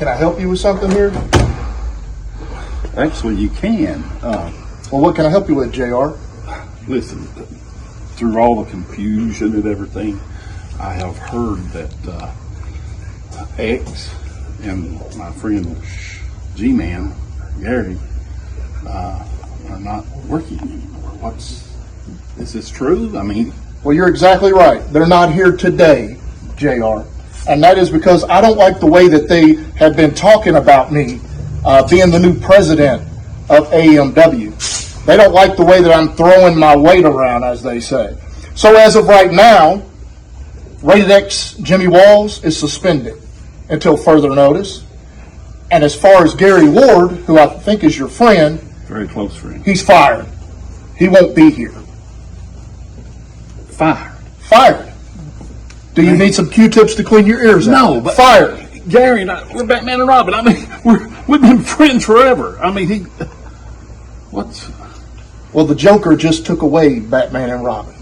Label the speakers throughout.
Speaker 1: Can I help you with something here?
Speaker 2: Actually, you can.
Speaker 1: Well, what can I help you with, JR?
Speaker 2: Listen, through all the confusion and everything, I have heard that X and my friend G-Man, Gary, are not working anymore. Is this true? I mean...
Speaker 1: Well, you're exactly right. They're not here today, JR. And that is because I don't like the way that they have been talking about me being the new president of AMW. They don't like the way that I'm throwing my weight around, as they say. So as of right now, Rated X Jimmy Walls is suspended until further notice. And as far as Gary Ward, who I think is your friend,
Speaker 2: very close friend,
Speaker 1: he's fired. He won't be here. Fired. Do you need some Q-tips to clean your ears out?
Speaker 2: No, but
Speaker 1: fired.
Speaker 2: Gary and I, we're Batman and Robin. I mean, we've been friends forever. I mean,
Speaker 1: Well, the Joker just took away Batman and Robin.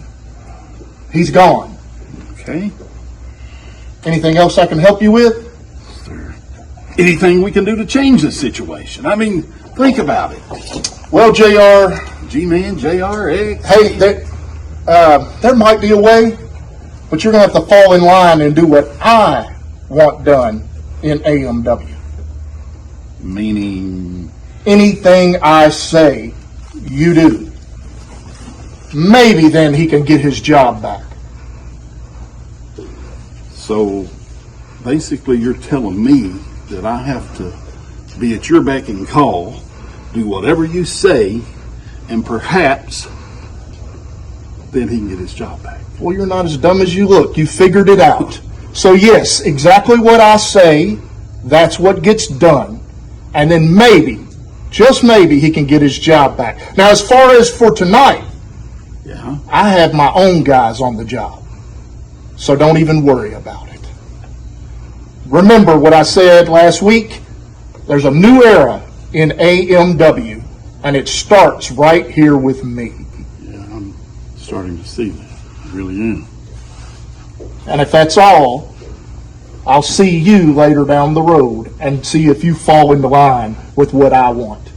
Speaker 1: He's gone.
Speaker 2: Okay.
Speaker 1: Anything else I can help you with?
Speaker 2: Is there anything we can do to change this situation? I mean, think about it.
Speaker 1: Well, JR.
Speaker 2: G-Man, JR, X.
Speaker 1: Hey, there might be a way, but you're going to have to fall in line and do what I want done in AMW.
Speaker 2: Meaning?
Speaker 1: Anything I say, you do. Maybe then he can get his job back.
Speaker 2: So, basically you're telling me that I have to be at your beck and call, do whatever you say, and perhaps then he can get his job back.
Speaker 1: Well, you're not as dumb as you look. You figured it out. So yes, exactly what I say, that's what gets done. And then maybe, just maybe, he can get his job back. Now, as far as for tonight,
Speaker 2: yeah,
Speaker 1: I have my own guys on the job. So don't even worry about it. Remember what I said last week? There's a new era in AMW, and it starts right here with me.
Speaker 2: Yeah, I'm starting to see that. I really am.
Speaker 1: And if that's all, I'll see you later down the road and see if you fall into line with what I want.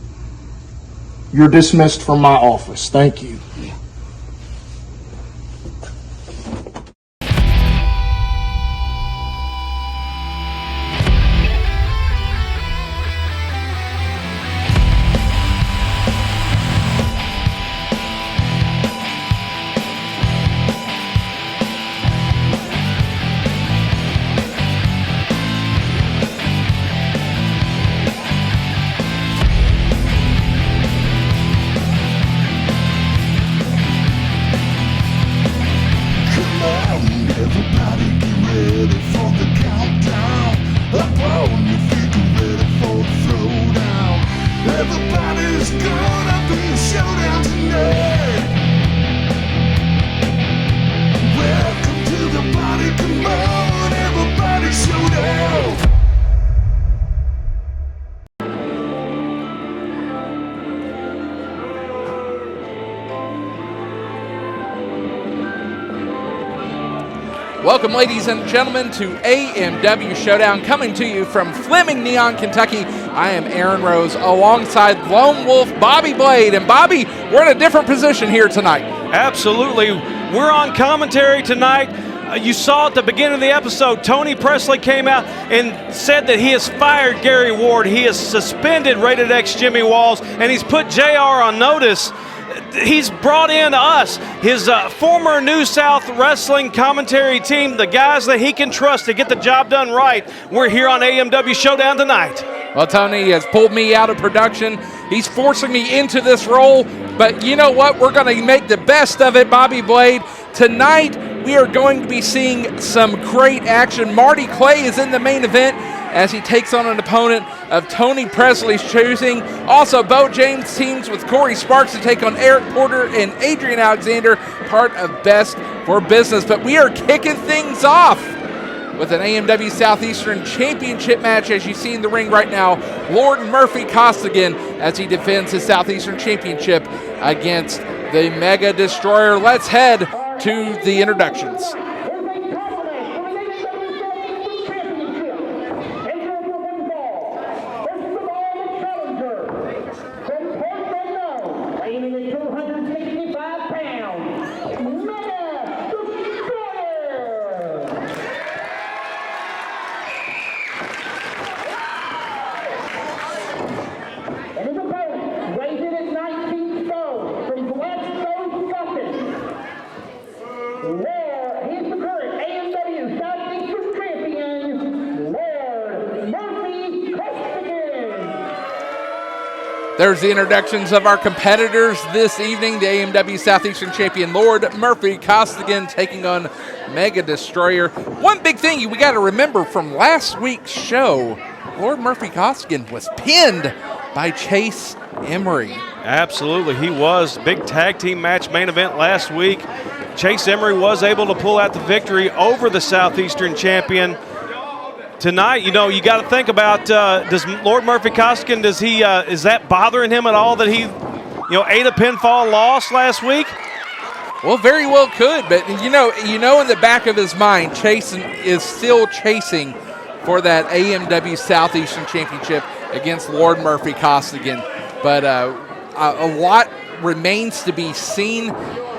Speaker 1: You're dismissed from my office. Thank you.
Speaker 3: Welcome, ladies and gentlemen, to AMW Showdown, coming to you from Fleming, Neon, Kentucky. I am Aaron Rose, alongside Lone Wolf Bobby Blade. And Bobby, we're in a different position here tonight.
Speaker 4: Absolutely. We're on commentary tonight. You saw at the beginning of the episode, Tony Presely came out and said that he has fired Gary Ward. He has suspended Rated X Jimmy Walls, and he's put JR on notice. He's brought in us, his former New South Wrestling commentary team, the guys that he can trust to get the job done right. We're here on AMW Showdown tonight.
Speaker 3: Well, Tony has pulled me out of production. He's forcing me into this role, but you know what? We're going to make the best of it, Bobby Blade. Tonight, we are going to be seeing some great action. Marty Clay is in the main event as he takes on an opponent of Tony Presely's choosing. Also, Beau James teams with Corey Sparks to take on Eric Porter and Adrian Alexander, part of Best for Business. But we are kicking things off with an AMW Southeastern Championship match, as you see in the ring right now. Lord Murphy Costigan as he defends his Southeastern Championship against the Mega Destroyer. Let's head to the introductions. There's the introductions of our competitors this evening. The AMW Southeastern Champion Lord Murphy Costigan taking on Mega Destroyer. One big thing we got to remember from last week's show, Lord Murphy Costigan was pinned by Chase Emery.
Speaker 4: Absolutely, he was. Big tag team match main event last week. Chase Emery was able to pull out the victory over the Southeastern champion. Tonight, you know, you got to think about, does Lord Murphy Costigan, does he, is that bothering him at all that he, ate a pinfall loss last week?
Speaker 3: Well, very well could, but you know, in the back of his mind, Chase is still chasing for that AMW Southeastern Championship against Lord Murphy Costigan. But a lot remains to be seen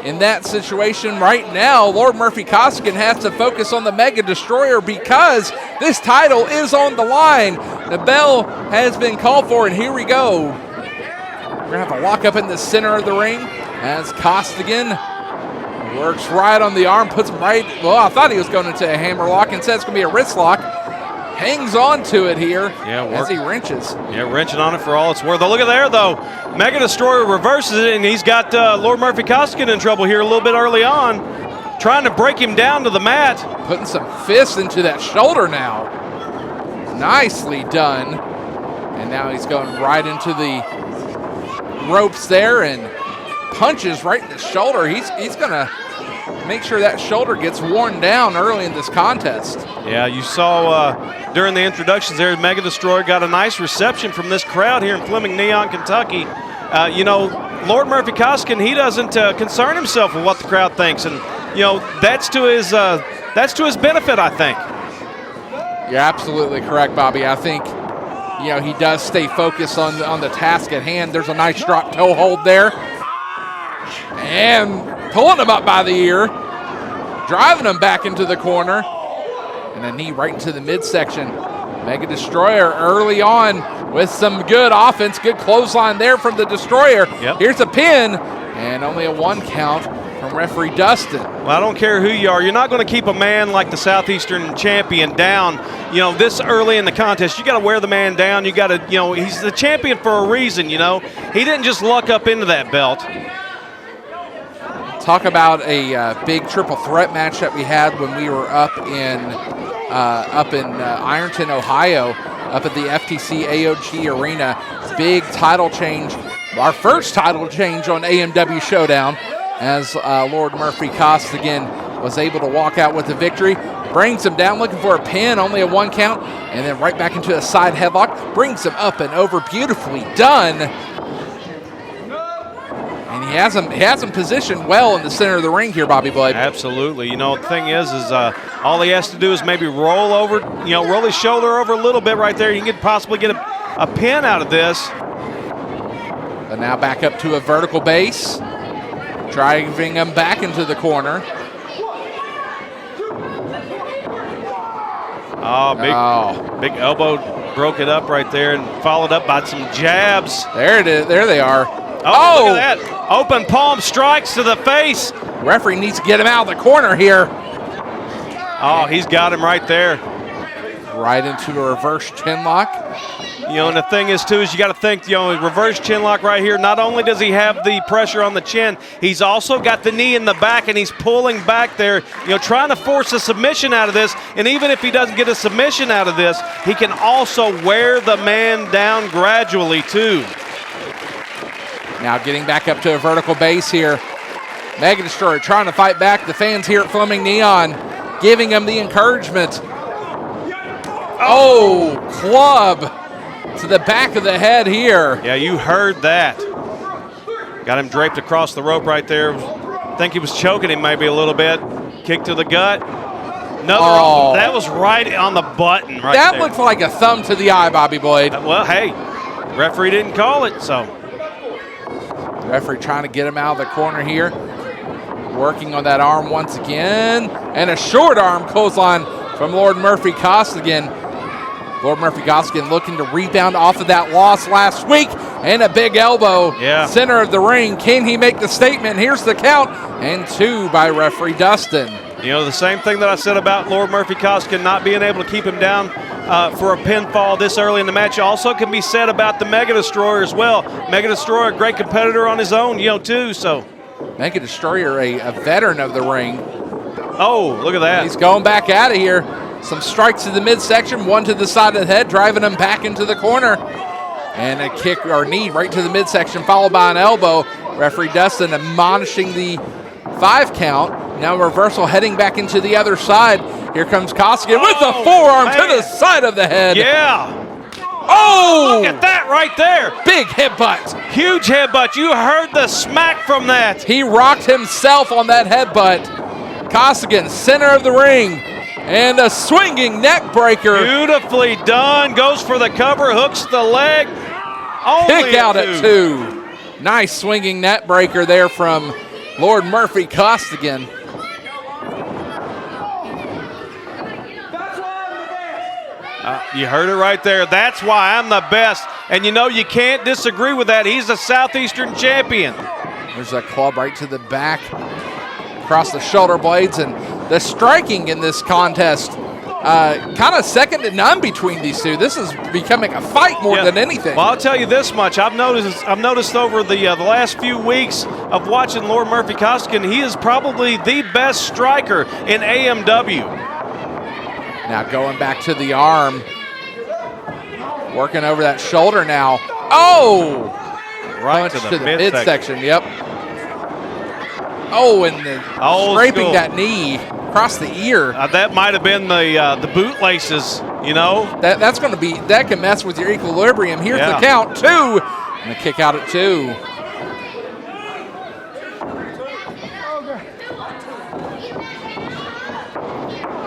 Speaker 3: in that situation. Right now, Lord Murphy Costigan has to focus on the Mega Destroyer because this title is on the line. The bell has been called for, and here we go. We're going to have a lock up in the center of the ring as Costigan works right on the arm, puts him right. Well, I thought he was going into a hammer lock. Instead, it's going to be a wrist lock. Hangs on to it here as he wrenches.
Speaker 4: Yeah, wrenching on it for all it's worth. Oh, look at there, though. Mega Destroyer reverses it, and he's got Lord Murphy Costigan in trouble here a little bit early on, trying to break him down to the mat.
Speaker 3: Putting some fists into that shoulder now. Nicely done. And now he's going right into the ropes there and punches right in the shoulder. He's going to make sure that shoulder gets worn down early in this contest.
Speaker 4: Yeah, you saw during the introductions there, Mega Destroyer got a nice reception from this crowd here in Fleming Neon, Kentucky. Lord Murphy Costigan, he doesn't concern himself with what the crowd thinks, and that's to his benefit, I think.
Speaker 3: You're absolutely correct, Bobby. I think he does stay focused on the task at hand. There's a nice drop toe hold there, and pulling him up by the ear, driving him back into the corner, and a knee right into the midsection. Mega Destroyer early on with some good offense, good clothesline there from the Destroyer.
Speaker 4: Yep.
Speaker 3: Here's a pin, and only a 1 count from referee Dustin.
Speaker 4: Well, I don't care who you are. You're not going to keep a man like the Southeastern champion down, this early in the contest. You got to wear the man down. You got to, he's the champion for a reason, He didn't just luck up into that belt.
Speaker 3: Talk about a big triple threat match that we had when we were up in Ironton, Ohio, up at the FTC AOG Arena. Big title change, our first title change on AMW Showdown, as Lord Murphy Costigan was able to walk out with the victory. Brings him down, looking for a pin, only a 1 count, and then right back into a side headlock. Brings him up and over, beautifully done. And he has him positioned well in the center of the ring here, Bobby Blade.
Speaker 4: Absolutely. The thing is all he has to do is maybe roll over, roll his shoulder over a little bit right there. You could possibly get a pin out of this.
Speaker 3: But now back up to a vertical base, driving him back into the corner.
Speaker 4: Big elbow broke it up right there and followed up by some jabs.
Speaker 3: There it is. There they are.
Speaker 4: Oh, look at that. Open palm strikes to the face.
Speaker 3: Referee needs to get him out of the corner here.
Speaker 4: Oh, he's got him right there.
Speaker 3: Right into a reverse chin lock.
Speaker 4: And the thing is, too, is you got to think, reverse chin lock right here. Not only does he have the pressure on the chin, he's also got the knee in the back, and he's pulling back there, trying to force a submission out of this. And even if he doesn't get a submission out of this, he can also wear the man down gradually, too.
Speaker 3: Now getting back up to a vertical base here. Mega Destroyer trying to fight back. The fans here at Fleming Neon giving him the encouragement. Oh, club to the back of the head here.
Speaker 4: Yeah, you heard that. Got him draped across the rope right there. I think he was choking him maybe a little bit. Kick to the gut. That was right on the button right
Speaker 3: that
Speaker 4: there.
Speaker 3: Looked like a thumb to the eye, Bobby Blade.
Speaker 4: Well, hey, referee didn't call it, so.
Speaker 3: Referee trying to get him out of the corner here. Working on that arm once again. And a short arm clothesline from Lord Murphy Costigan. Lord Murphy Costigan looking to rebound off of that loss last week. And a big elbow.
Speaker 4: Yeah.
Speaker 3: Center of the ring. Can he make the statement? Here's the count. And 2 by referee Dustin.
Speaker 4: The same thing that I said about Lord Murphy Costigan not being able to keep him down for a pinfall this early in the match. Also can be said about the Mega Destroyer as well. Mega Destroyer, a great competitor on his own, too. So
Speaker 3: Mega Destroyer, a veteran of the ring.
Speaker 4: Oh, look at that.
Speaker 3: He's going back out of here. Some strikes to the midsection, one to the side of the head, driving him back into the corner. And a kick or knee right to the midsection, followed by an elbow. Referee Dustin admonishing the 5 count. Now reversal heading back into the other side. Here comes Costigan with the forearm to the side of the head.
Speaker 4: Yeah.
Speaker 3: Oh!
Speaker 4: Look at that right there.
Speaker 3: Big headbutt.
Speaker 4: Huge headbutt. You heard the smack from that.
Speaker 3: He rocked himself on that headbutt. Costigan, center of the ring. And a swinging neck breaker.
Speaker 4: Beautifully done. Goes for the cover, hooks the leg. Only
Speaker 3: Kick out at 2. Nice swinging net breaker there from Lord Murphy Costigan.
Speaker 4: You heard it right there. That's why I'm the best. And you can't disagree with that. He's a Southeastern champion.
Speaker 3: There's a club right to the back, across the shoulder blades, and the striking in this contest, kind of second to none between these two. This is becoming a fight more than anything.
Speaker 4: Well, I'll tell you this much. I've noticed over the last few weeks of watching Lord Murphy Costigan, he is probably the best striker in AMW.
Speaker 3: Now going back to the arm, working over that shoulder now. Oh!
Speaker 4: Right
Speaker 3: Punch
Speaker 4: to the midsection.
Speaker 3: Yep. Oh, and scraping
Speaker 4: school.
Speaker 3: that knee across the ear.
Speaker 4: That might have been the bootlaces,
Speaker 3: That's going to be, that can mess with your equilibrium. Here's the count, 2. And a kick out at 2.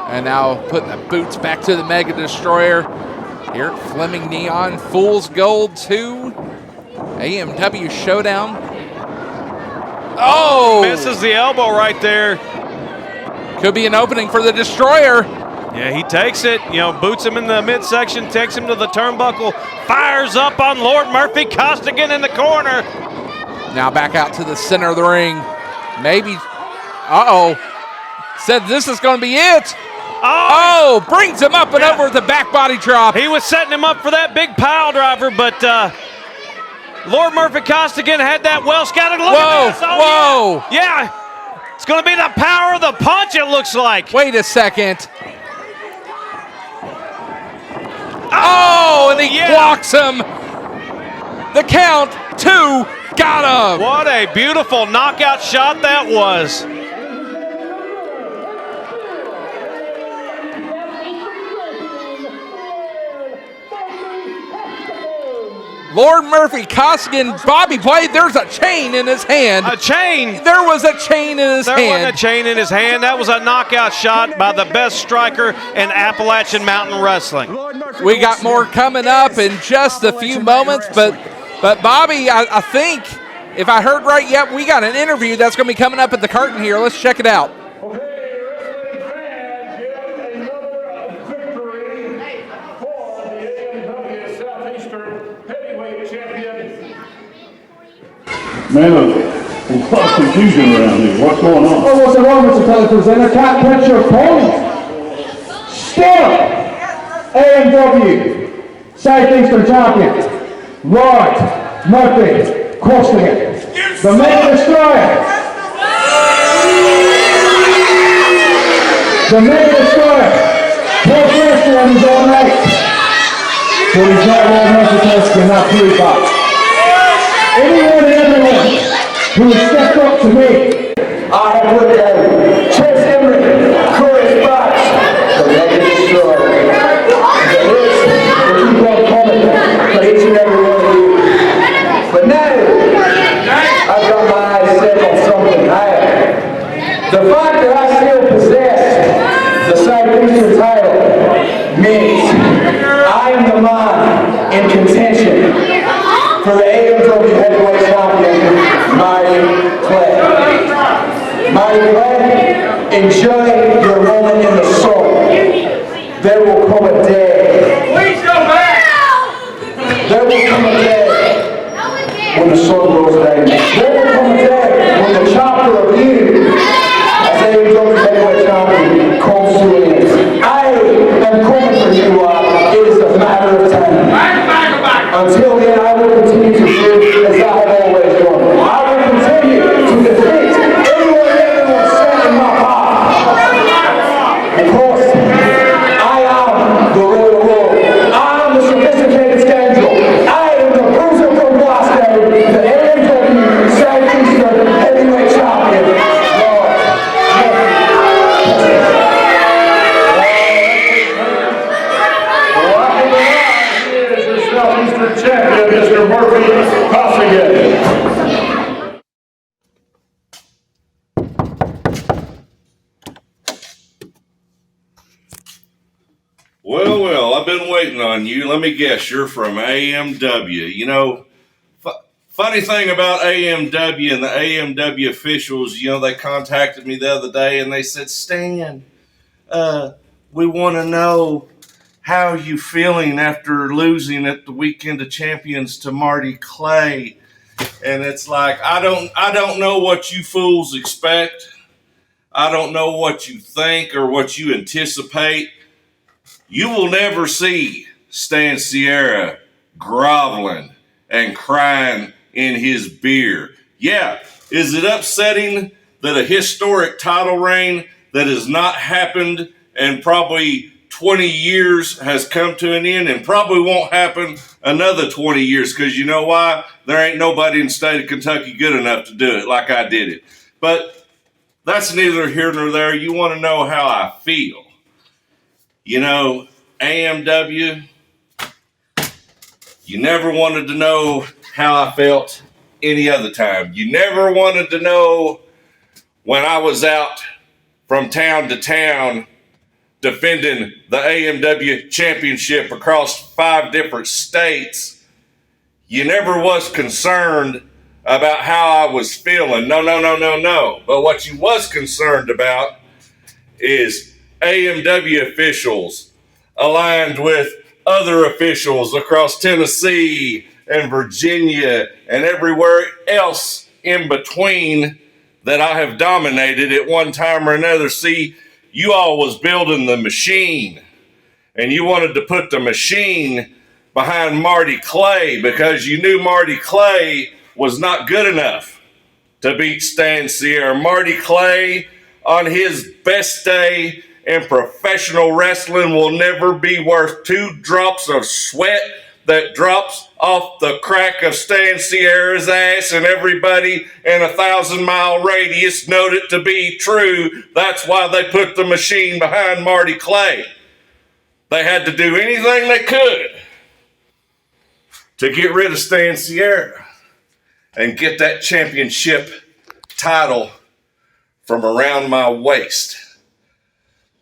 Speaker 3: And now putting the boots back to the Mega Destroyer. Here at Fleming Neon, Fool's Gold 2. AMW Showdown. Oh!
Speaker 4: Misses the elbow right there.
Speaker 3: Could be an opening for the Destroyer.
Speaker 4: Yeah, he takes it, boots him in the midsection, takes him to the turnbuckle, fires up on Lord Murphy Costigan in the corner.
Speaker 3: Now back out to the center of the ring. Maybe, said this is going to be it. Oh, brings him up and over with the back body drop.
Speaker 4: He was setting him up for that big pile driver, but Lord Murphy Costigan had that well scouted. Look at this.
Speaker 3: Whoa.
Speaker 4: Yeah. It's going to be the power of the punch, it looks like.
Speaker 3: Wait a second. Oh, and he blocks him. The count, 2, got him.
Speaker 4: What a beautiful knockout shot that was.
Speaker 3: Lord Murphy Costigan, Bobby Blade, there's a chain in his hand.
Speaker 4: A chain?
Speaker 3: There was a chain in his hand.
Speaker 4: There wasn't a chain in his hand. That was a knockout shot by the best striker in Appalachian Mountain Wrestling.
Speaker 3: We got more coming up in just a few moments, but Bobby, I think, if I heard right, we got an interview that's going to be coming up at the curtain here. Let's check it out.
Speaker 5: Man, a lot of confusion around here. What's going on?
Speaker 6: Oh, what's wrong, Mr. Telepresenter? Can't catch your opponent. Still, AMW Southeastern Champion Marty Murphy Costigan, the Mega Destroyer. The Mega Destroyer. Paul Presely on his own right. But he's not Lord Murphy Costigan, not Peter Box. Anyone and everyone who has stepped up to me, I have looked at Chase Emery, Chris Box, the Mega Destroyer. The list will keep on coming for each and every one of you. But now, I've got my eyes set on something higher. The fact that I still possess the Southeastern title means I am the man in contention for the AMW Heavyweight Champion, Marty Clay. Marty Clay, enjoy your moment in the sun. There will come a day. Please go back! There will come a day when the sun goes down. There will come a day when the chapter of you, as AMW Heavyweight Champion, comes to an end. I am coming for you all. Until then, I will continue to do as I have always done. I will continue to defeat anyone and everyone set in my path. Because I am the real world. I am the sophisticated scoundrel. I am the bruiser from Glasgow, the AMW Southeastern Heavyweight Champion.
Speaker 5: Southeastern champion, Mr. Marty Costigan.
Speaker 7: Well, I've been waiting on you. Let me guess, you're from AMW. You know, funny thing about AMW and the AMW officials, they contacted me the other day and they said, Stan, we want to know how you feeling after losing at the Weekend of Champions to Marty Clay. And it's like, I don't know what you fools expect. I don't know what you think or what you anticipate. You will never see Stan Sierra groveling and crying in his beer. Yeah, is it upsetting that a historic title reign that has not happened in probably 20 years has come to an end and probably won't happen another 20 years? Because you know why? There ain't nobody in the state of Kentucky good enough to do it like I did it. But that's neither here nor there. You want to know how I feel. AMW, you never wanted to know how I felt any other time. You never wanted to know when I was out from town to town defending the AMW Championship across 5 different states. You never was concerned about how I was feeling. No. But what you was concerned about is AMW officials aligned with other officials across Tennessee and Virginia and everywhere else in between that I have dominated at one time or another. See, you all was building the machine and you wanted to put the machine behind Marty Clay because you knew Marty Clay was not good enough to beat Stan Sierra. Marty Clay on his best day in professional wrestling will never be worth 2 drops of sweat that drops off the crack of Stan Sierra's ass, and everybody in 1,000-mile radius knowed it to be true. That's why they put the machine behind Marty Clay. They had to do anything they could to get rid of Stan Sierra and get that championship title from around my waist.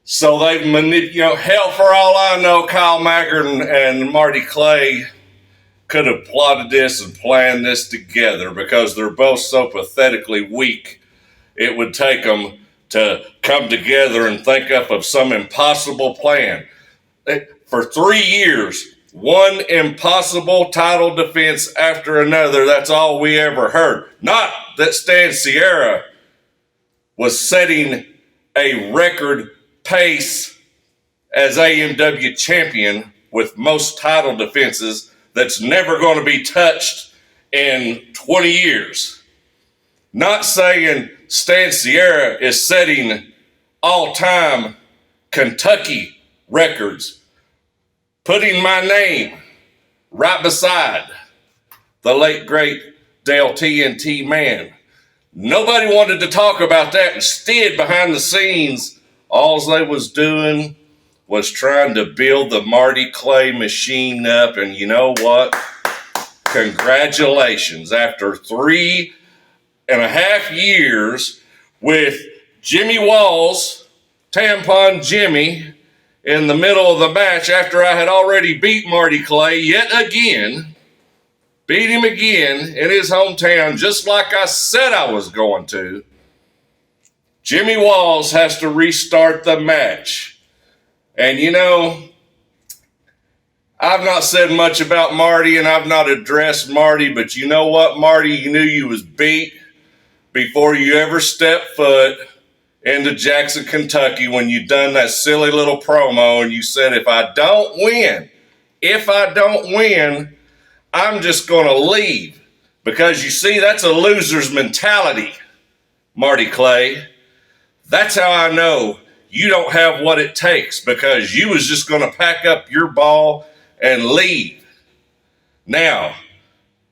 Speaker 7: So they've hell, for all I know, Kyle Maggard and Marty Clay could have plotted this and planned this together because they're both so pathetically weak. It would take them to come together and think up of some impossible plan. For 3 years, one impossible title defense after another. That's all we ever heard. Not that Stan Sierra was setting a record pace as AMW champion with most title defenses that's never going to be touched in 20 years. Not saying Stan Sierra is setting all-time Kentucky records, putting my name right beside the late, great Dale TNT Man. Nobody wanted to talk about that. Instead, behind the scenes, all they was doing was trying to build the Marty Clay machine up. And you know what? Congratulations. After 3.5 years with Jimmy Walls, Tampon Jimmy, in the middle of the match after I had already beat Marty Clay yet again, beat him again in his hometown just like I said I was going to, Jimmy Walls has to restart the match. And I've not said much about Marty and I've not addressed Marty, but you know what, Marty, you knew you was beat before you ever stepped foot into Jackson, Kentucky when you done that silly little promo and you said, if I don't win, I'm just going to leave. Because you see, that's a loser's mentality, Marty Clay. That's how I know you don't have what it takes, because you was just going to pack up your ball and leave. Now,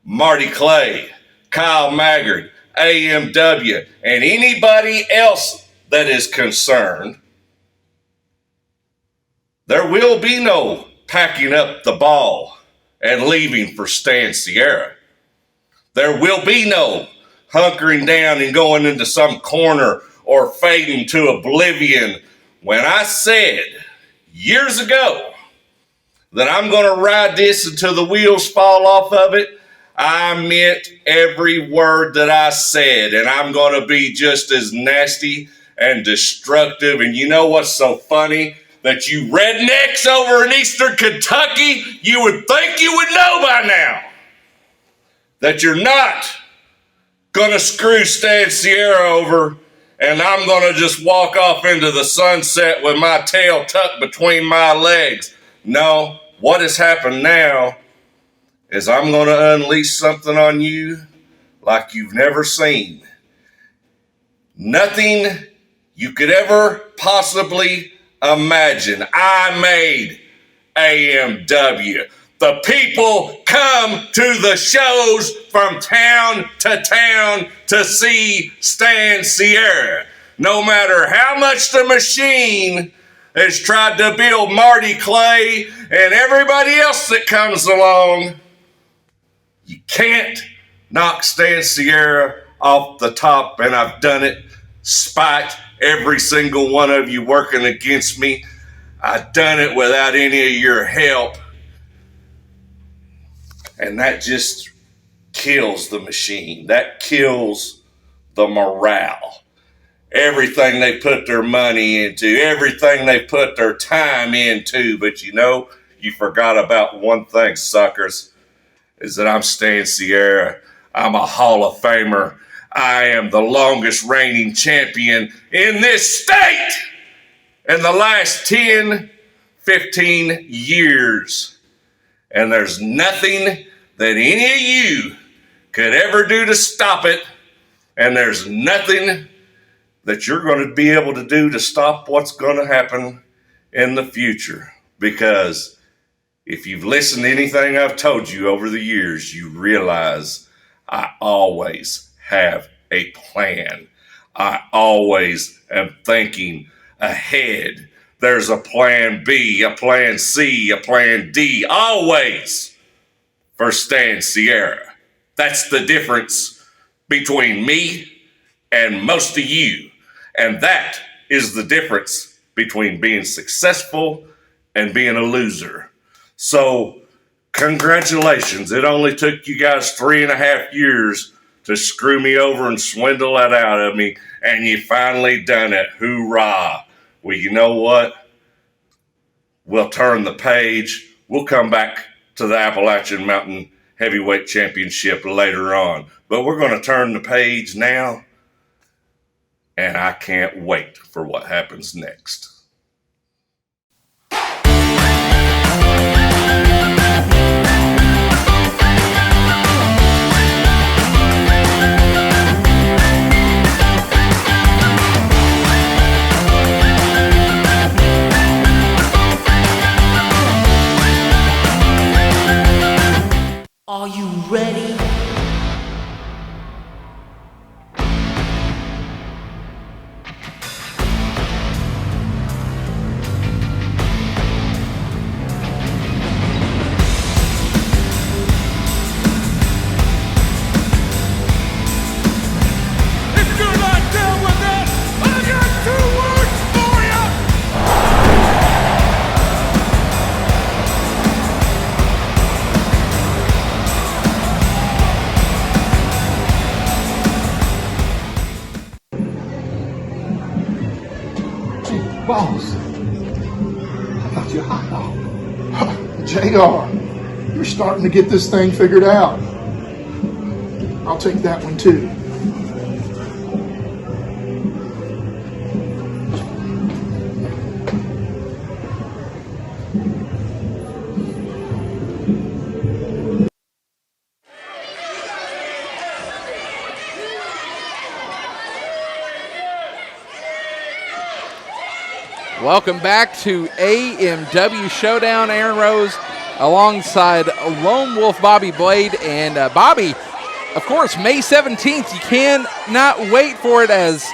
Speaker 7: Marty Clay, Kyle Maggard, AMW, and anybody else that is concerned, there will be no packing up the ball and leaving for Stan Sierra. There will be no hunkering down and going into some corner or fading to oblivion. When I said years ago that I'm going to ride this until the wheels fall off of it, I meant every word that I said, and I'm going to be just as nasty and destructive. And you know what's so funny? That you rednecks over in Eastern Kentucky, you would think you would know by now that you're not going to screw Stan Sierra over, and I'm going to just walk off into the sunset with my tail tucked between my legs. No, what has happened now is I'm going to unleash something on you like you've never seen. Nothing you could ever possibly imagine. I made AMW. The people come to the shows from town to see Stan Sierra. No matter how much the machine has tried to build Marty Clay and everybody else that comes along, you can't knock Stan Sierra off the top, and I've done it spite every single one of you working against me. I've done it without any of your help. And that just kills the machine. That kills the morale. Everything they put their money into, everything they put their time into. But you know, you forgot about one thing, suckers, is that I'm Stan Sierra. I'm a Hall of Famer. I am the longest reigning champion in this state in the last 10, 15 years. And there's nothing that any of you could ever do to stop it. And there's nothing that you're going to be able to do to stop what's going to happen in the future. Because if you've listened to anything I've told you over the years, you realize I always have a plan. I always am thinking ahead. There's a plan B, a plan C, a plan D, always for Stan Sierra. That's the difference between me and most of you. And that is the difference between being successful and being a loser. So, congratulations. It only took you guys 3.5 years to screw me over and swindle that out of me, and you finally done it. Hoorah. Well, you know what? We'll turn the page. We'll come back to the Appalachian Mountain Heavyweight Championship later on. But we're going to turn the page now, and I can't wait for what happens next.
Speaker 8: Are you ready?
Speaker 9: If you're not down with that, I got 2 words for you!
Speaker 1: Boss, I got you a hot dog. JR, you're starting to get this thing figured out. I'll take that one too.
Speaker 3: Welcome back to AMW Showdown. Aaron Rose alongside Lone Wolf Bobby Blade. And Bobby, of course, May 17th, you cannot wait for it as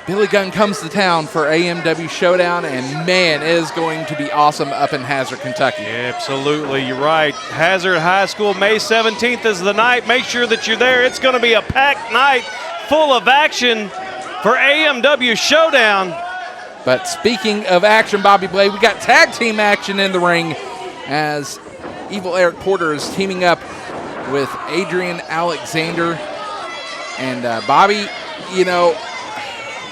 Speaker 3: Billy Gunn comes to town for AMW Showdown, and man, it is going to be awesome up in Hazard, Kentucky.
Speaker 4: Absolutely, you're right. Hazard High School, May 17th is the night. Make sure that you're there. It's going to be a packed night full of action for AMW Showdown.
Speaker 3: But speaking of action, Bobby Blade, we got tag team action in the ring as Evil Eric Porter is teaming up with Adrian Alexander. And Bobby, you know,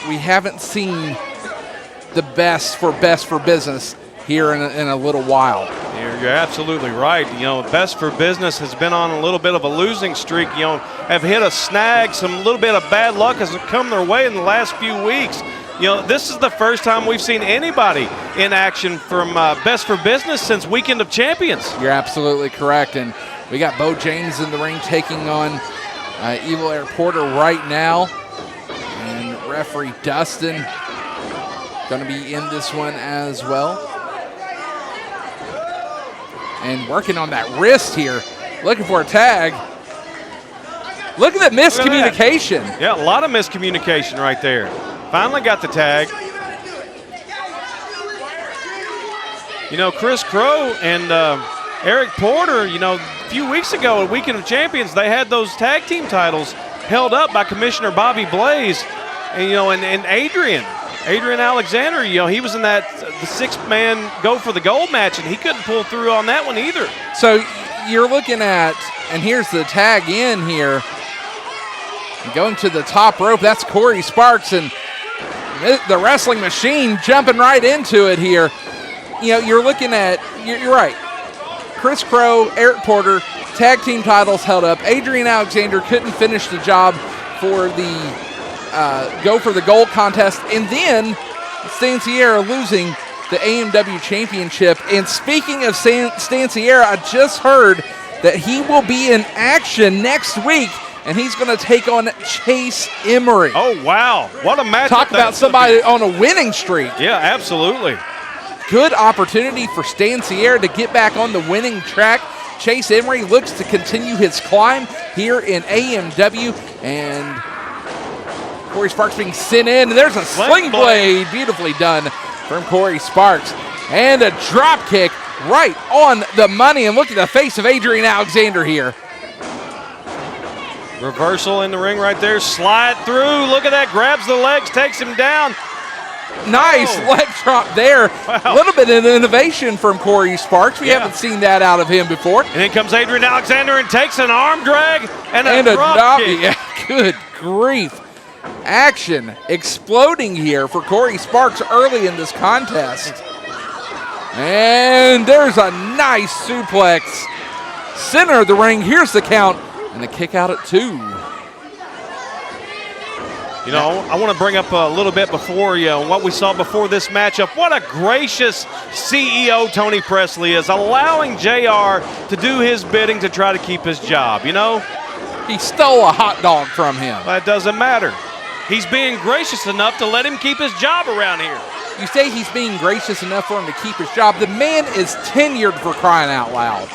Speaker 3: we haven't seen the best for business here in a little while.
Speaker 4: You're absolutely right. You know, Best for Business has been on a little bit of a losing streak. You know, have hit a snag. Some little bit of bad luck has come their way in the last few weeks. You know, this is the first time we've seen anybody in action from Best for Business since Weekend of Champions.
Speaker 3: You're absolutely correct. And we got Beau James in the ring taking on Evil Eric Porter right now. And referee Dustin going to be in this one as well. And working on that wrist here, looking for a tag. Look at that miscommunication.
Speaker 4: Yeah, a lot of miscommunication right there. Finally got the tag. You know, Chris Crow and Eric Porter, you know, a few weeks ago at Weekend of Champions, they had those tag team titles held up by Commissioner Bobby Blaze. And, you know, and Adrian Alexander, you know, he was in that the six-man go for the gold match, and he couldn't pull through on that one either.
Speaker 3: So you're looking at, and here's the tag in here. Going to the top rope, that's Corey Sparks, and the wrestling machine jumping right into it here. You know, you're looking at, you're right. Chris Crow, Eric Porter, tag team titles held up. Adrian Alexander couldn't finish the job for the go for the gold contest, and then Stanciera losing the AMW Championship. And speaking of Stanciera, I just heard that he will be in action next week, and he's going to take on Chase Emery.
Speaker 4: Oh, wow. What a match.
Speaker 3: Talk about somebody on a winning streak.
Speaker 4: Yeah, absolutely.
Speaker 3: Good opportunity for Stanciera to get back on the winning track. Chase Emery looks to continue his climb here in AMW, and Corey Sparks being sent in. There's a sling blade. Beautifully done from Corey Sparks. And a drop kick right on the money. And look at the face of Adrian Alexander here.
Speaker 4: Reversal in the ring right there. Slide through. Look at that. Grabs the legs, takes him down.
Speaker 3: Nice leg drop there.
Speaker 4: Wow.
Speaker 3: A little bit of innovation from Corey Sparks. We haven't seen that out of him before.
Speaker 4: And then comes Adrian Alexander and takes an arm drag and a drop kick.
Speaker 3: Yeah, good grief. Action exploding here for Corey Sparks early in this contest. And there's a nice suplex. Center of the ring. Here's the count. And a kick out at 2.
Speaker 4: You know, I want to bring up a little bit before what we saw before this matchup. What a gracious CEO Tony Presely is, allowing JR to do his bidding to try to keep his job, you know?
Speaker 3: He stole a hot dog from him.
Speaker 4: That doesn't matter. He's being gracious enough to let him keep his job around here.
Speaker 3: You say he's being gracious enough for him to keep his job. The man is tenured, for crying out loud.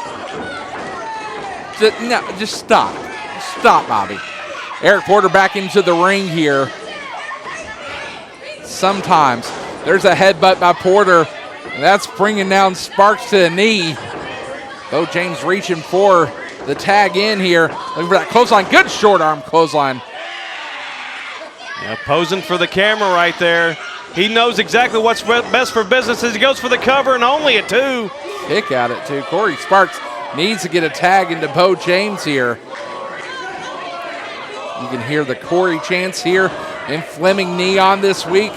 Speaker 3: Just stop. Stop, Bobby. Eric Porter back into the ring here. Sometimes there's a headbutt by Porter. And that's bringing down Sparks to the knee. Beau James reaching for the tag in here. Looking for that clothesline. Good short arm clothesline.
Speaker 4: Yeah, posing for the camera right there. He knows exactly what's best for business as he goes for the cover, and only a 2.
Speaker 3: Kick out at 2. Corey Sparks needs to get a tag into Beau James here. You can hear the Corey chants here in Fleming Neon this week.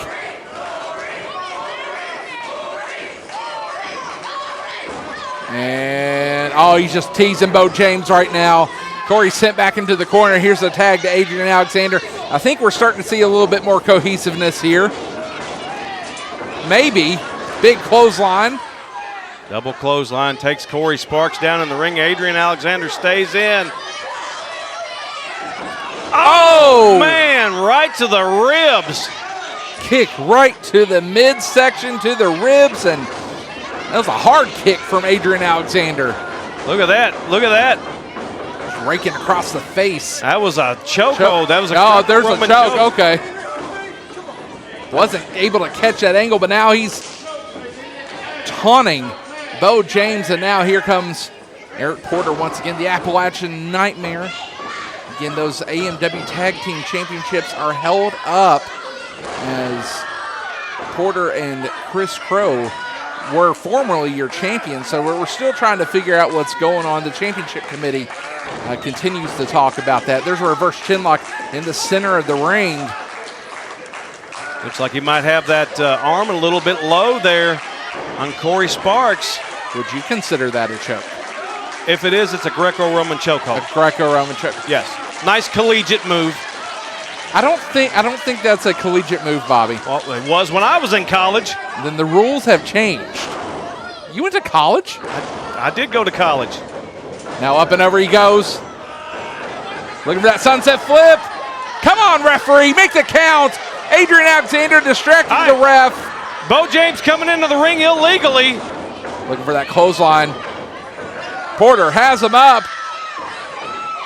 Speaker 3: And, he's just teasing Beau James right now. Corey sent back into the corner. Here's the tag to Adrian Alexander. I think we're starting to see a little bit more cohesiveness here. Maybe. Big clothesline.
Speaker 4: Double clothesline takes Corey Sparks down in the ring. Adrian Alexander stays in. Oh, man, right to the ribs.
Speaker 3: Kick right to the midsection, to the ribs, and that was a hard kick from Adrian Alexander.
Speaker 4: Look at that. Look at that.
Speaker 3: Raking across the face.
Speaker 4: That was a chokehold. That was a
Speaker 3: there's a
Speaker 4: Roman
Speaker 3: choke. Okay. Wasn't able to catch that angle, but now he's taunting Beau James, and now here comes Eric Porter once again, the Appalachian Nightmare. Again, those AMW Tag Team Championships are held up as Porter and Chris Crow were formerly your champions, so we're still trying to figure out what's going on. The championship committee continues to talk about that. There's a reverse chinlock in the center of the ring.
Speaker 4: Looks like he might have that arm a little bit low there on Corey Sparks.
Speaker 3: Would you consider that a choke?
Speaker 4: If it is, it's a Greco-Roman chokehold.
Speaker 3: A Greco-Roman choke.
Speaker 4: Yes. Nice collegiate move.
Speaker 3: I don't think that's a collegiate move, Bobby.
Speaker 4: Well, it was when I was in college.
Speaker 3: Then the rules have changed. You went to college?
Speaker 4: I did go to college.
Speaker 3: Now up and over he goes. Looking for that sunset flip. Come on, referee, make the count. Adrian Alexander distracting the ref.
Speaker 4: Beau James coming into the ring illegally.
Speaker 3: Looking for that clothesline. Porter has him up.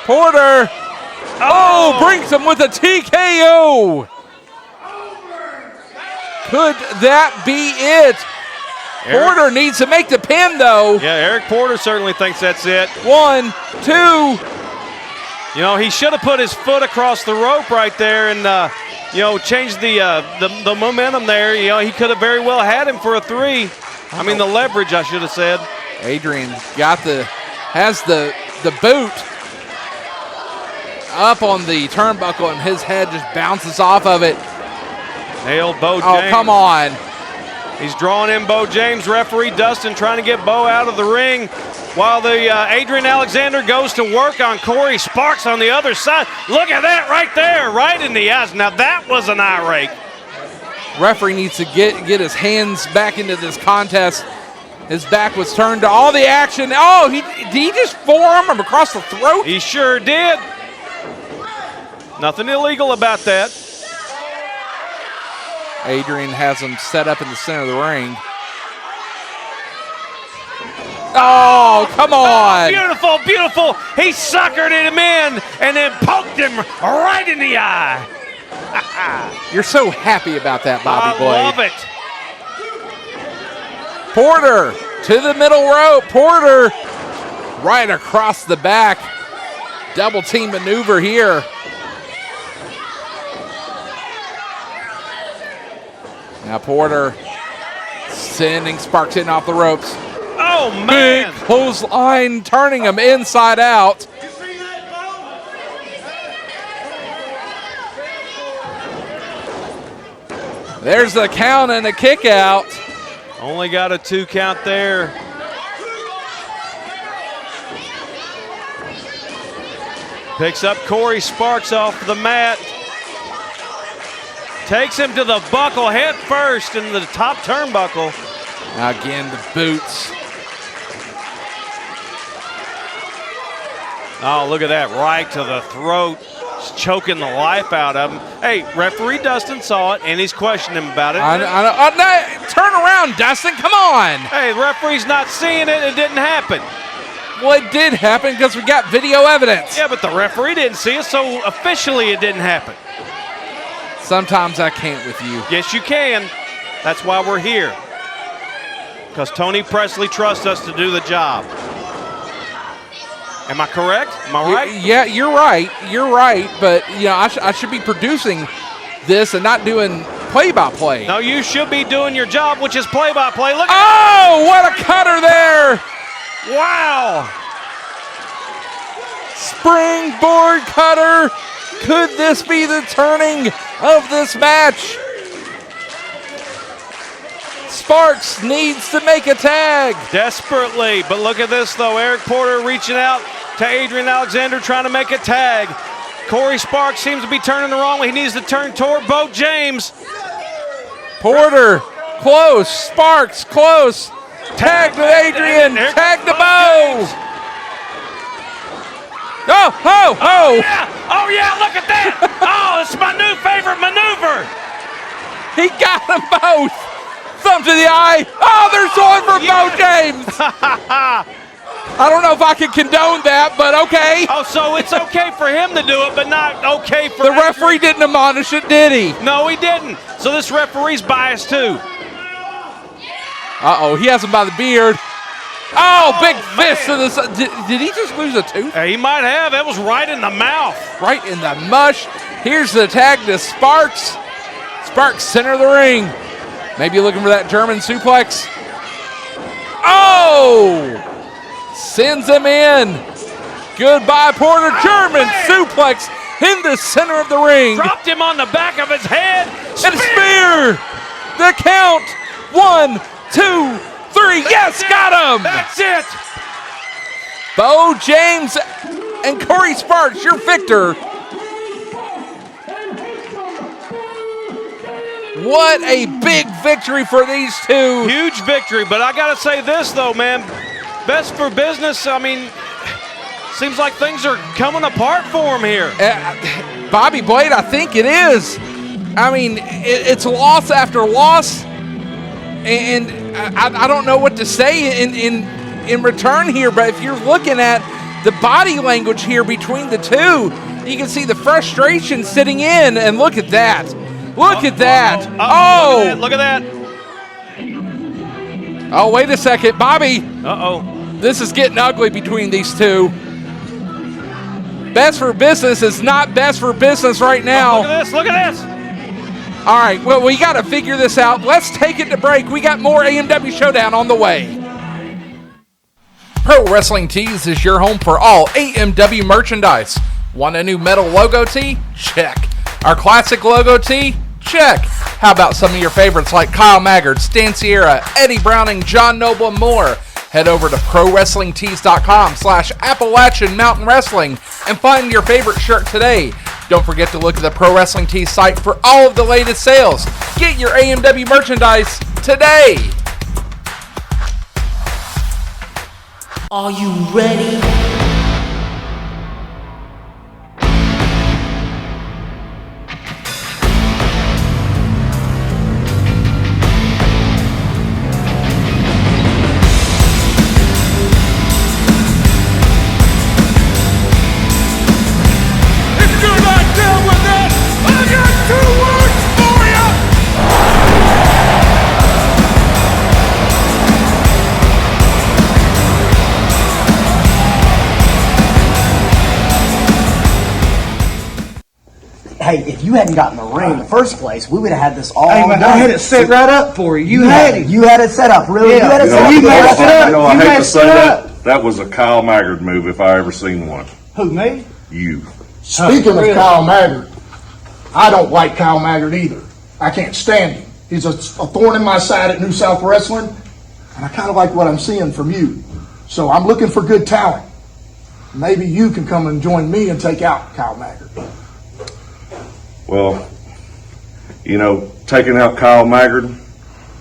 Speaker 3: Porter. Oh, brings him with a TKO. Could that be it? Porter needs to make the pin, though.
Speaker 4: Yeah, Eric Porter certainly thinks that's it.
Speaker 3: 1, 2.
Speaker 4: You know, he should have put his foot across the rope right there and, changed the momentum there. You know, he could have very well had him for a 3. I mean, the leverage, I should have said.
Speaker 3: Adrian has the boot up on the turnbuckle, and his head just bounces off of it.
Speaker 4: Nailed Beau James.
Speaker 3: Oh, come on.
Speaker 4: He's drawing in Beau James. Referee Dustin trying to get Beau out of the ring while the Adrian Alexander goes to work on Corey Sparks on the other side. Look at that right there, right in the eyes. Now that was an eye rake.
Speaker 3: Referee needs to get his hands back into this contest. His back was turned to all the action. Oh, did he just forearm him across the throat?
Speaker 4: He sure did. Nothing illegal about that.
Speaker 3: Adrian has him set up in the center of the ring. Oh, come on.
Speaker 4: Oh, beautiful, beautiful. He suckered him in and then poked him right in the eye.
Speaker 3: You're so happy about that, Bobby Blade.
Speaker 4: I love it.
Speaker 3: Porter to the middle rope. Porter right across the back. Double team maneuver here. Now Porter sending Sparks in off the ropes.
Speaker 4: Oh, man.
Speaker 3: Big clothesline, turning him inside out. There's the count and the kick out.
Speaker 4: Only got a 2 count there. Picks up Corey Sparks off the mat. Takes him to the buckle head first in the top turnbuckle.
Speaker 3: Now again, the boots.
Speaker 4: Oh, look at that, right to the throat. Just choking the life out of him. Hey, referee Dustin saw it, and he's questioning him about it.
Speaker 3: No, turn around, Dustin, come on.
Speaker 4: Hey, the referee's not seeing it. It didn't happen.
Speaker 3: Well, it did happen because we got video evidence.
Speaker 4: Yeah, but the referee didn't see it, so officially it didn't happen.
Speaker 3: Sometimes I can't with you.
Speaker 4: Yes, you can. That's why we're here. Because Tony Presely trusts us to do the job. Am I correct? Am I right?
Speaker 3: Yeah, you're right. You're right. But, you know, I should be producing this and not doing play-by-play.
Speaker 4: No, you should be doing your job, which is play-by-play. Look
Speaker 3: Oh, what a cutter there.
Speaker 4: Wow.
Speaker 3: Springboard cutter. Could this be the turning of this match? Sparks needs to make a tag.
Speaker 4: Desperately, but look at this though. Eric Porter reaching out to Adrian Alexander trying to make a tag. Corey Sparks seems to be turning the wrong way. He needs to turn toward Beau James.
Speaker 3: Porter, close. Sparks, close. Tag to Adrian. Tag to Beau.
Speaker 4: Oh, yeah, look at that. Oh, it's my new favorite maneuver.
Speaker 3: He both. Thumb to the eye. Oh, there's one for Beau James. I don't know if I can condone that, but okay.
Speaker 4: Oh, so it's okay for him to do it, but not okay for
Speaker 3: the referee didn't admonish it, did he?
Speaker 4: No, he didn't. So this referee's biased too.
Speaker 3: Uh-oh, he has him by the beard. Oh, big fist to the side. Did he just lose a tooth?
Speaker 4: He might have. It was right in the mouth.
Speaker 3: Right in the mush. Here's the tag to Sparks. Sparks, center of the ring. Maybe looking for that German suplex. Oh! Sends him in. Goodbye, Porter. German suplex in the center of the ring.
Speaker 4: Dropped him on the back of his head.
Speaker 3: And spear. The count. 1, 2, 3. Yes, got him.
Speaker 4: That's it.
Speaker 3: Beau James and Corey Sparks, your victor. What a big victory for these two.
Speaker 4: Huge victory, but I got to say this, though, man. Best for business, I mean, seems like things are coming apart for him here.
Speaker 3: Bobby Blade, I think it is. I mean, it's loss after loss, and I don't know what to say in return here, but if you're looking at the body language here between the two, you can see the frustration sitting in, and look at that. Look at that. Oh!
Speaker 4: Look at that.
Speaker 3: Oh, wait a second. Bobby.
Speaker 4: Uh-oh.
Speaker 3: This is getting ugly between these two. Best for business is not best for business right now.
Speaker 4: Look at this. Look at this.
Speaker 3: All right, well, we got to figure this out. Let's take it to break. We got more AMW Showdown on the way. Pro Wrestling Tees is your home for all AMW merchandise. Want a new metal logo tee? Check. Our classic logo tee? Check. How about some of your favorites like Kyle Maggard, Stan Sierra, Eddie Browning, John Noble, and more? Head over to ProWrestlingTees.com/Appalachian Mountain Wrestling and find your favorite shirt today. Don't forget to look at the Pro Wrestling Tees site for all of the latest sales. Get your AMW merchandise today.
Speaker 8: Are you ready?
Speaker 10: Hey, if you hadn't gotten the ring in the first place, we would have had this all
Speaker 11: Hey, man, I had it set right up for you. You had it.
Speaker 10: You had it set up, really.
Speaker 11: Yeah.
Speaker 10: You had it set up.
Speaker 11: You messed it up.
Speaker 12: I
Speaker 11: You
Speaker 12: hate to
Speaker 11: messed
Speaker 12: say
Speaker 11: it
Speaker 12: that.
Speaker 11: up.
Speaker 12: That was a Kyle Maggard move if I ever seen one.
Speaker 11: Who, me?
Speaker 12: You.
Speaker 1: Speaking
Speaker 11: really?
Speaker 1: of Kyle Maggard, I don't like Kyle Maggard either. I can't stand him. He's a thorn in my side at New South Wrestling, and I kind of like what I'm seeing from you. So I'm looking for good talent. Maybe you can come and join me and take out Kyle Maggard.
Speaker 12: Well, you know, taking out Kyle Maggard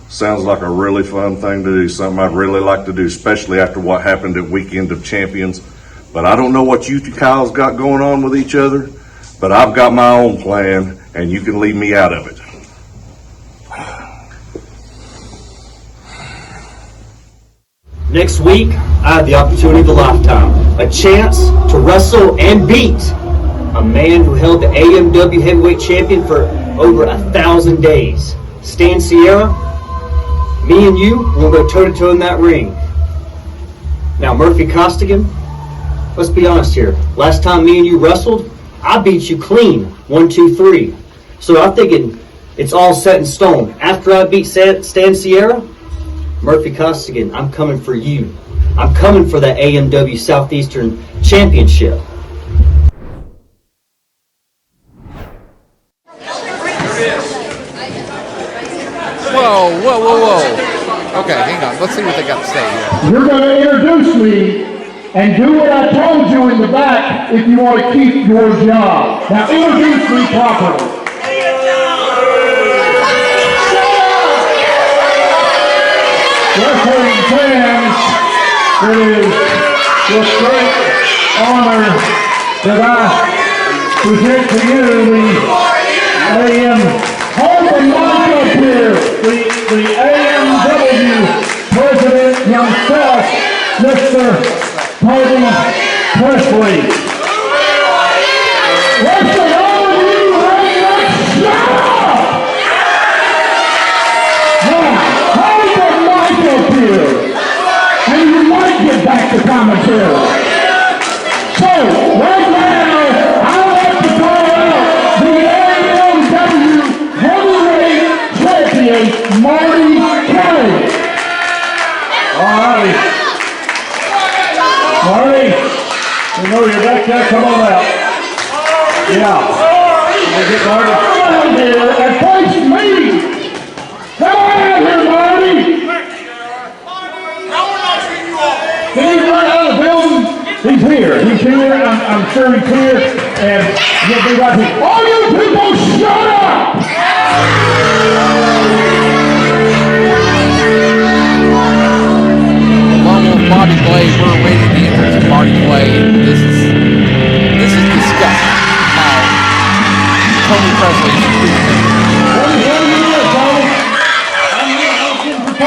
Speaker 12: sounds like a really fun thing to do, something I'd really like to do, especially after what happened at Weekend of Champions. But I don't know what you two Kyles got going on with each other, but I've got my own plan, and you can leave me out of it.
Speaker 13: Next week, I have the opportunity of a lifetime, a chance to wrestle and beat a man who held the AMW Heavyweight Champion for over 1,000 days. Stan Sierra, me and you, we'll go toe-to-toe in that ring. Now, Murphy Costigan, let's be honest here. Last time me and you wrestled, I beat you clean, 1, 2, 3. So I'm thinking it's all set in stone. After I beat Stan Sierra, Murphy Costigan, I'm coming for you. I'm coming for that AMW Southeastern Championship.
Speaker 3: Whoa, whoa, whoa, whoa. Okay, hang on. Let's see what they got to say here.
Speaker 6: You're going to introduce me and do what I told you in the back if you want to keep your job. Now introduce me properly. Wrestling fans, it is with great honor that I present to you the AM Home and Mark up here, the out here and face me. Come on out here, Marty. He's right out of the building. He's here. He's here. I'm sure he's here. And he'll be right here. All you people, shut up!
Speaker 3: Along with Marty Clay, we're awaiting the entrance of Marty Clay. This is disgusting how Tony Presely is treating him.
Speaker 6: I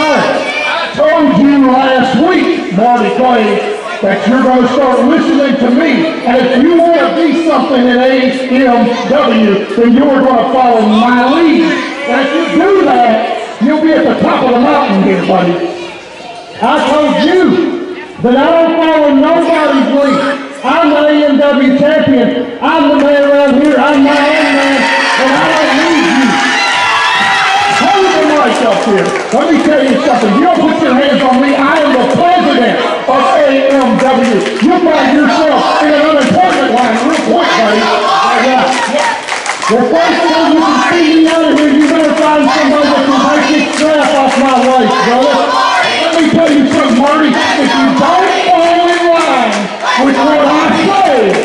Speaker 6: told you last week, Marty Clay, that you're going to start listening to me. And if you want to be something in AMW, then you are going to follow my lead. And if you do that, you'll be at the top of the mountain here, buddy. I told you that I don't follow nobody's lead. I'm the AMW champion. I'm the man around here. I'm my own man, and I don't need you. Hold the mic up here. Let me tell you something. You don't put your hands on me. I am the president of AMW. You find yourself in an unemployment line real quick, buddy. The first time you can see me out of here, you better find somebody that can take this strap off my waist, brother. Let me tell you something, Marty. If you don't fall in line with what I say,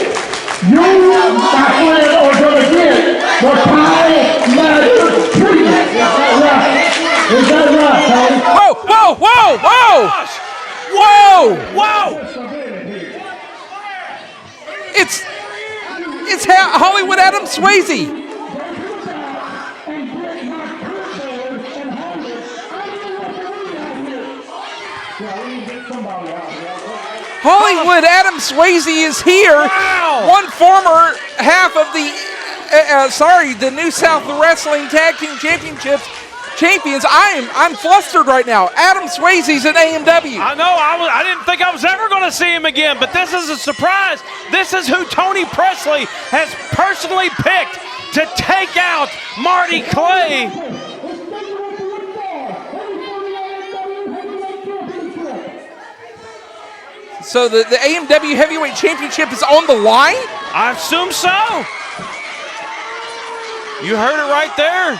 Speaker 6: you, my friend, are going to get the Kyle Matter treatment. Is that right, Tony?
Speaker 3: Whoa, whoa, whoa, whoa! Whoa! It's Hollywood Adam Swayze. Hollywood Adam Swayze is here. Wow. One former half of the New South Wrestling Tag Team Championships champions. I'm flustered right now. Adam Swayze's at AMW.
Speaker 4: I know. I didn't think I was ever going to see him again, but this is a surprise. This is who Tony Presely has personally picked to take out Marty Clay.
Speaker 3: So the AMW Heavyweight Championship is on the line?
Speaker 4: I assume so. You heard it right there.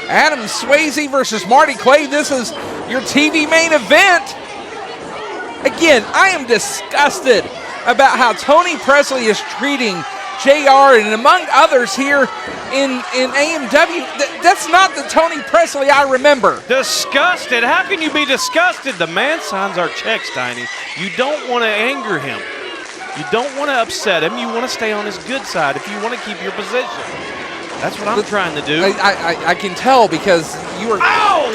Speaker 3: Adam Swayze versus Marty Clay. This is your TV main event. Again, I am disgusted about how Tony Presely is treating JR and among others here in AMW. That's not the Tony Presely I remember.
Speaker 4: Disgusted? How can you be disgusted? The man signs our checks, Tiny. You don't want to anger him. You don't want to upset him. You want to stay on his good side if you want to keep your position. That's what I'm trying to do.
Speaker 3: I can tell because you are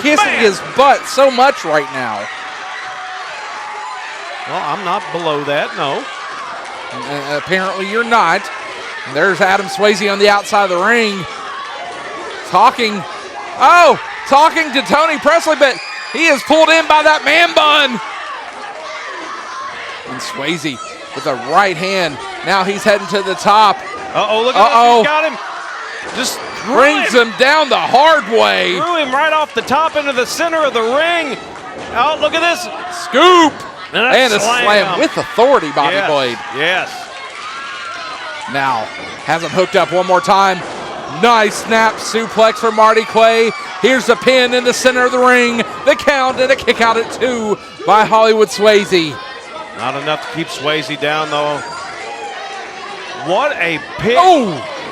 Speaker 3: kissing his butt so much right now.
Speaker 4: Well, I'm not below that, no.
Speaker 3: Apparently you're not. There's Adam Swayze on the outside of the ring. Talking to Tony Presely, but he is pulled in by that man bun. And Swayze with a right hand. Now he's heading to the top.
Speaker 4: Look at that. He's got him. Just
Speaker 3: brings him down the hard way.
Speaker 4: Threw him right off the top into the center of the ring. Oh, look at this.
Speaker 3: Scoop. And a slam with authority, Bobby Blade.
Speaker 4: Yes.
Speaker 3: Now, has him hooked up one more time. Nice snap suplex for Marty Clay. Here's the pin in the center of the ring. The count and a kick out at 2 by Hollywood Swayze.
Speaker 4: Not enough to keep Swayze down, though. What a pick.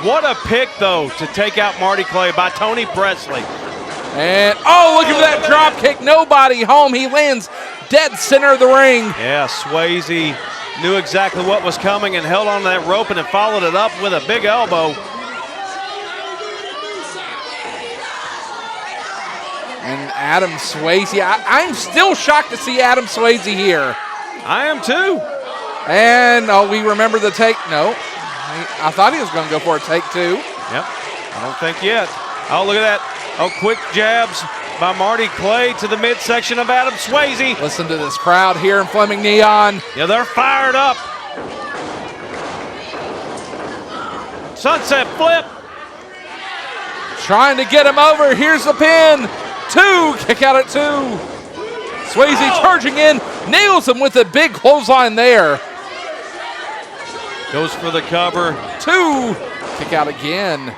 Speaker 4: What a pick, though, to take out Marty Clay by Tony Presely.
Speaker 3: And, look at that drop kick. Nobody home. He lands dead center of the ring.
Speaker 4: Yeah, Swayze knew exactly what was coming and held on to that rope and then followed it up with a big elbow.
Speaker 3: And Adam Swayze, I'm still shocked to see Adam Swayze here.
Speaker 4: I am too.
Speaker 3: And, we remember the take. No, I thought he was going to go for a take 2.
Speaker 4: Yep, I don't think yet. Oh, look at that. Oh, quick jabs by Marty Clay to the midsection of Adam Swayze.
Speaker 3: Listen to this crowd here in Fleming Neon.
Speaker 4: Yeah, they're fired up. Sunset flip.
Speaker 3: Trying to get him over. Here's the pin. 2, kick out at 2. Swayze charging in, nails him with a big clothesline there.
Speaker 4: Goes for the cover.
Speaker 3: 2. Kick out again.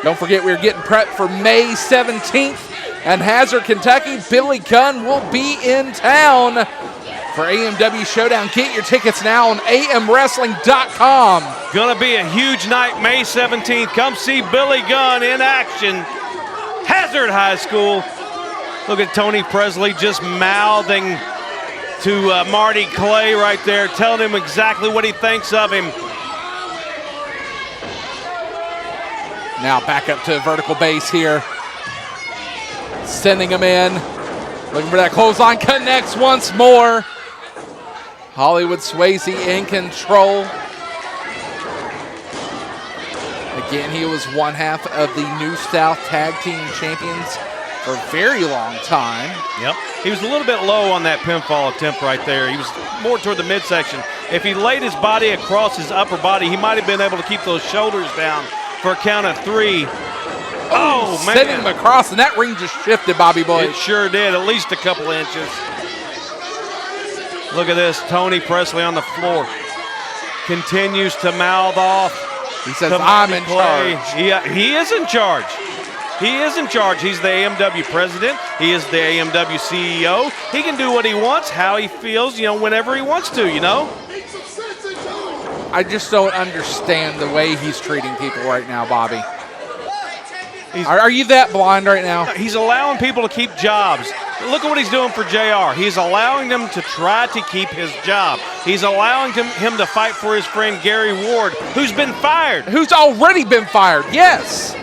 Speaker 3: Don't forget, we're getting prepped for May 17th in Hazard, Kentucky. Billy Gunn will be in town for AMW Showdown. Get your tickets now on amwrestling.com.
Speaker 4: Gonna be a huge night, May 17th. Come see Billy Gunn in action. Hazard High School. Look at Tony Presely just mouthing to Marty Clay right there, telling him exactly what he thinks of him.
Speaker 3: Now back up to vertical base here. Sending him in. Looking for that clothesline. Connects once more. Hollywood Swayze in control. Again, he was one half of the New South Tag Team Champions for a very long time.
Speaker 4: Yep. He was a little bit low on that pinfall attempt right there. He was more toward the midsection. If he laid his body across his upper body, he might have been able to keep those shoulders down for a count of 3. Oh, man.
Speaker 3: Sending him across, and that ring just shifted, Bobby Boy.
Speaker 4: It sure did, at least a couple inches. Look at this, Tony Presely on the floor. Continues to mouth off.
Speaker 3: He says, I'm in charge.
Speaker 4: He is in charge. He is in charge. He's the AMW president. He is the AMW CEO. He can do what he wants, how he feels, whenever he wants to,
Speaker 3: I just don't understand the way he's treating people right now, Bobby. Are you that blind right now?
Speaker 4: He's allowing people to keep jobs. Look at what he's doing for JR. He's allowing them to try to keep his job. He's allowing him to fight for his friend Gary Ward, who's been fired.
Speaker 3: Who's already been fired, yes.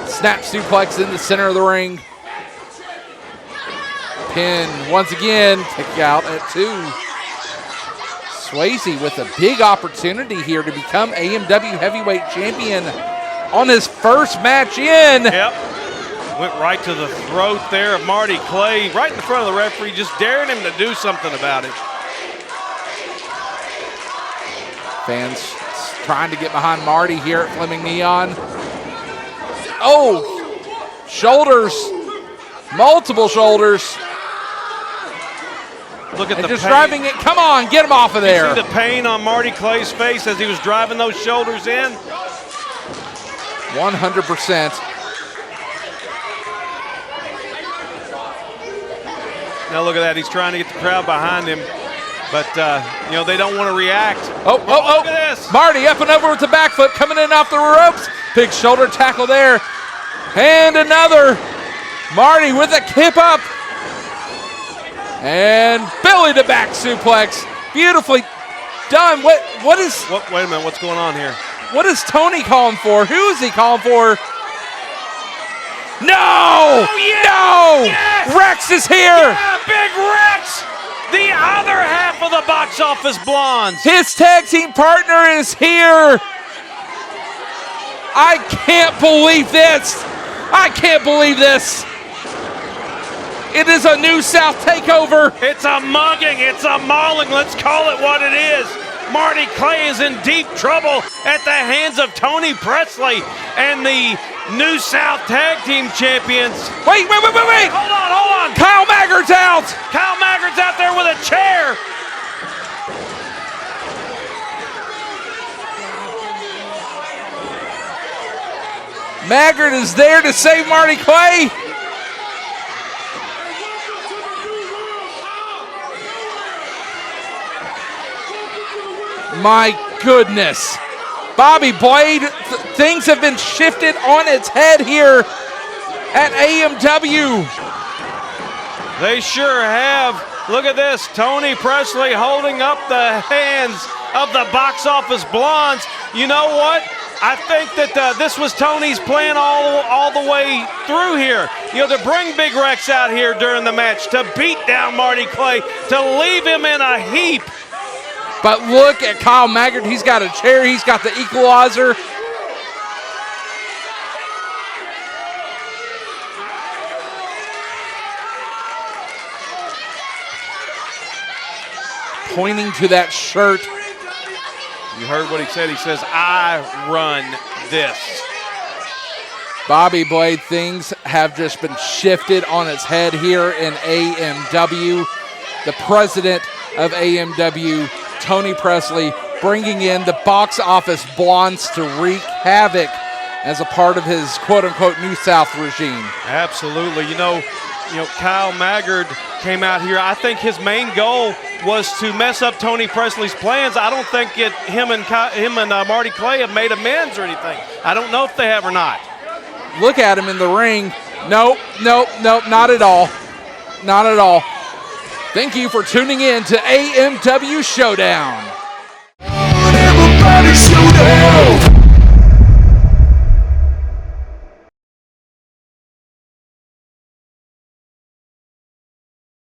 Speaker 3: Snap suplex in the center of the ring. Pin once again. Kick out at 2. Swayze with a big opportunity here to become AMW Heavyweight Champion on his first match in.
Speaker 4: Yep. Went right to the throat there of Marty Clay, right in front of the referee, just daring him to do something about it.
Speaker 3: Fans trying to get behind Marty here at Fleming Neon. Oh, shoulders, multiple shoulders.
Speaker 4: Look at
Speaker 3: and
Speaker 4: the
Speaker 3: just
Speaker 4: pain.
Speaker 3: driving it. Come on, get him off of there.
Speaker 4: You see the pain on Marty Clay's face as he was driving those shoulders in?
Speaker 3: 100%.
Speaker 4: Now look at that. He's trying to get the crowd behind him, but they don't want to react.
Speaker 3: Oh!
Speaker 4: Look at this.
Speaker 3: Marty up and over with the back foot, coming in off the ropes. Big shoulder tackle there. And another. Marty with a kip up. And Billy to back suplex. Beautifully done. Wait a
Speaker 4: minute, what's going on here?
Speaker 3: What is Tony calling for? Who is he calling for? No!
Speaker 4: Oh, yeah!
Speaker 3: No!
Speaker 4: Yes!
Speaker 3: Rex is here!
Speaker 4: Yeah, Big Rex! The other half of the box office blondes.
Speaker 3: His tag team partner is here. I can't believe this. I can't believe this. It is a New South takeover.
Speaker 4: It's a mugging. It's a mauling. Let's call it what it is. Marty Clay is in deep trouble at the hands of Tony Presely and the New South Tag Team Champions.
Speaker 3: Wait.
Speaker 4: Hold on.
Speaker 3: Kyle Maggard's out.
Speaker 4: Kyle Maggard's out there with a chair.
Speaker 3: Maggard is there to save Marty Clay. My goodness. Bobby Blade, things have been shifted on its head here at AMW.
Speaker 4: They sure have. Look at this. Tony Presely holding up the hands of the box office blondes. You know what? I think that this was Tony's plan all the way through here. To bring Big Rex out here during the match, to beat down Marty Clay, to leave him in a heap.
Speaker 3: But look at Kyle Maggard. He's got a chair. He's got the equalizer. Pointing to that shirt.
Speaker 4: You heard what he said. He says, I run this.
Speaker 3: Bobby Blade, things have just been shifted on its head here in AMW. The president of AMW, Tony Presely, bringing in the box office blondes to wreak havoc as a part of his quote-unquote New South regime.
Speaker 4: Absolutely. You know, Kyle Maggard came out here. I think his main goal was to mess up Tony Presley's plans. I don't think him and Marty Clay have made amends or anything. I don't know if they have or not.
Speaker 3: Look at him in the ring. Nope, not at all. Not at all. Thank you for tuning in to AMW Showdown.
Speaker 9: Everybody show down.